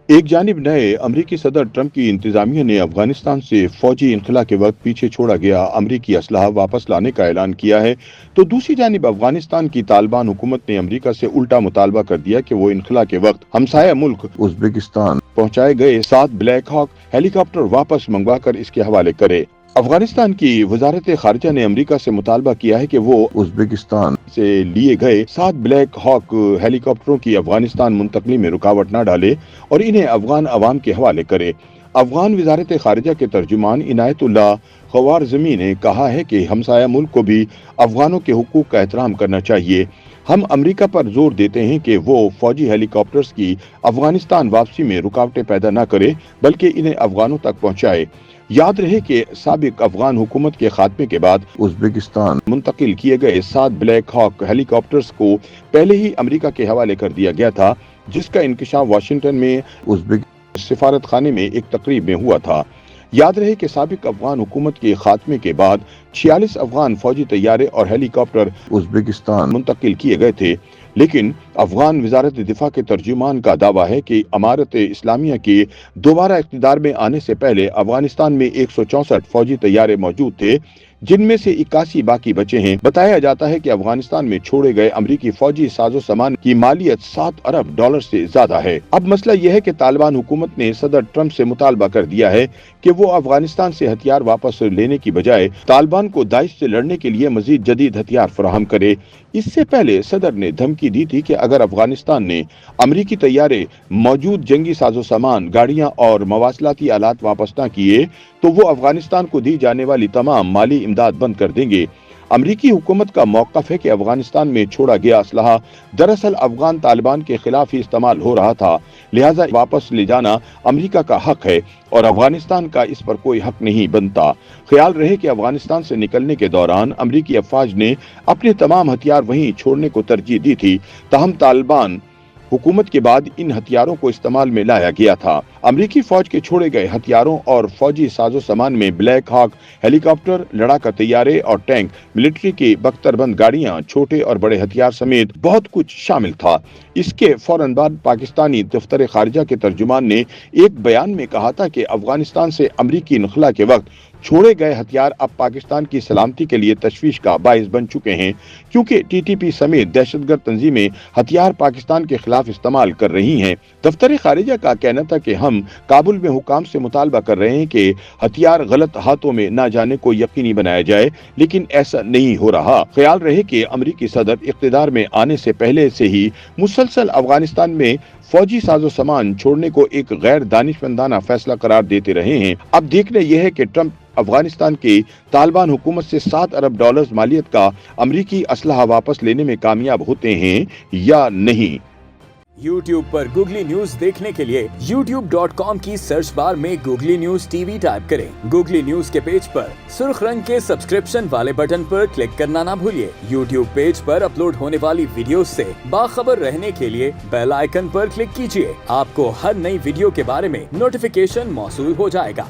एक जानिब नए अमरीकी सदर ट्रंप की इंतजामिया ने अफगानिस्तान से फौजी इनखला के वक्त पीछे छोड़ा गया अमरीकी असलहा वापस लाने का ऐलान किया है, तो दूसरी जानिब अफगानिस्तान की तालिबान हुकूमत ने अमरीका से उल्टा मुतालबा कर दिया कि वो इनखला के वक्त हमसाया मुल्क उज्बेकिस्तान पहुंचाए गए 7 ब्लैक हॉक हेलीकॉप्टर वापस मंगवा कर इसके हवाले करे। अफगानिस्तान की वजारत खारजा ने अमरीका से मुतालबा किया है कि वो उज्बेकिस्तान से लिए गए 7 ब्लैक हॉक हेलीकॉप्टरों की अफगानिस्तान मुंतकली में रुकावट न डाले और इन्हें अफगान अवाम के हवाले करे। अफगान वजारत खारजा के तर्जुमान इनायतुल्लाह खवारज़मी ने कहा है कि हमसाया मुल्क को भी अफगानों के हुकूक का एहतराम करना चाहिए। हम अमरीका पर जोर देते हैं कि वो फौजी हेलीकॉप्टर्स की अफगानिस्तान वापसी में रुकावटें पैदा न करे, बल्कि इन्हें अफगानों तक पहुंचाए। याद रहे कि साबिक अफगान हुकूमत के खात्मे के बाद उज्बेकिस्तान मुंतकिल किए गए 7 ब्लैक हॉक हेलीकॉप्टर्स को पहले ही अमरीका के हवाले कर दिया गया था, जिसका इंकशाफ वाशिंगटन में उज्बेक सिफारत खाने में एक तकरीब में हुआ था। याद रहे कि साबिक अफगान हुकूमत के खात्मे के बाद 46 अफगान फौजी तैयारे और हेलीकॉप्टर उज्बेकिस्तान मुंतकिल किए गए थे, लेकिन अफगान वजारत दिफा के तर्जुमान का दावा है कि अमारत इस्लामिया के दोबारा इक़्तिदार में आने से पहले अफगानिस्तान में 164 फौजी तैयारे मौजूद थे, जिनमें से 81 बाकी बचे हैं। बताया जाता है कि अफगानिस्तान में छोड़े गए अमरीकी फौजी साजो सामान की मालियत 7 अरब डॉलर से ज्यादा है। अब मसला यह है कि तालिबान हुकूमत ने सदर ट्रंप से मुतालबा कर दिया है कि वो अफगानिस्तान से हथियार वापस लेने की बजाय तालिबान को दाइश से लड़ने के लिए मजीद जदीद हथियार फराहम करे। इससे पहले सदर ने धमकी दी थी कि अगर अफगानिस्तान ने अमरीकी तैयारे, मौजूद जंगी साजो सामान, गाड़ियां और मवासलाती आलात वापस न किए तो वो अफगानिस्तान को दी जाने वाली तमाम माली इमदाद बंद कर देंगे। अमरीकी हुकूमत का मौक़िफ़ है कि अफगानिस्तान में छोड़ा गया असलहा दरअसल अफगान तालिबान के खिलाफ ही इस्तेमाल हो रहा था, लिहाजा वापस ले जाना अमरीका का हक है और अफगानिस्तान का इस पर कोई हक नहीं बनता। ख्याल रहे कि अफगानिस्तान से निकलने के दौरान अमरीकी अफवाज ने अपने तमाम हथियार वहीं छोड़ने को तरजीह दी थी, ताहम तालिबान हुकूमत के बाद इन हथियारों को इस्तेमाल में लाया गया था। अमरीकी फौज के छोड़े गए हथियारों और फौजी साजो सामान में ब्लैक हॉक हेलीकॉप्टर, लड़ाका तैयारे और टैंक, मिलिट्री की बख्तरबंद गाड़ियां, छोटे और बड़े हथियार समेत बहुत कुछ शामिल था। इसके फौरन बाद पाकिस्तानी दफ्तर खारजा के तर्जुमान ने एक बयान में कहा था कि अफगानिस्तान से अमरीकी इनखला के वक्त छोड़े गए हथियार अब पाकिस्तान की सलामती के लिए तशवीश का बाइस बन चुके हैं, क्योंकि टीटीपी समेत दहशतगर्द तंजीमें हथियार पाकिस्तान के खिलाफ इस्तेमाल कर रही हैं। दफ्तर खारिजा का कहना था कि हम काबुल में हुकाम से मुतालबा कर रहे हैं कि हथियार गलत हाथों में न जाने को यकीनी बनाया जाए, लेकिन ऐसा नहीं हो रहा। ख्याल रहे कि अमरीकी सदर इक़्तिदार में आने से पहले से ही मुसलसल अफगानिस्तान में फौजी साजो सामान छोड़ने को एक गैर दानिशमंदाना फैसला करार देते रहे हैं। अब देखना यह है कि ट्रंप अफगानिस्तान की तालिबान हुकूमत से 7 अरब डॉलर्स मालियत का अमरीकी असलहा वापस लेने में कामयाब होते हैं या नहीं। YouTube पर गूगली न्यूज देखने के लिए youtube.com की सर्च बार में गूगली न्यूज टीवी टाइप करें। गूगली न्यूज के पेज पर सुर्ख रंग के सब्सक्रिप्शन वाले बटन पर क्लिक करना ना भूलिए। YouTube पेज पर अपलोड होने वाली वीडियो से बाखबर रहने के लिए बेल आइकन पर क्लिक कीजिए। आपको हर नई वीडियो के बारे में नोटिफिकेशन मौसूल हो जाएगा।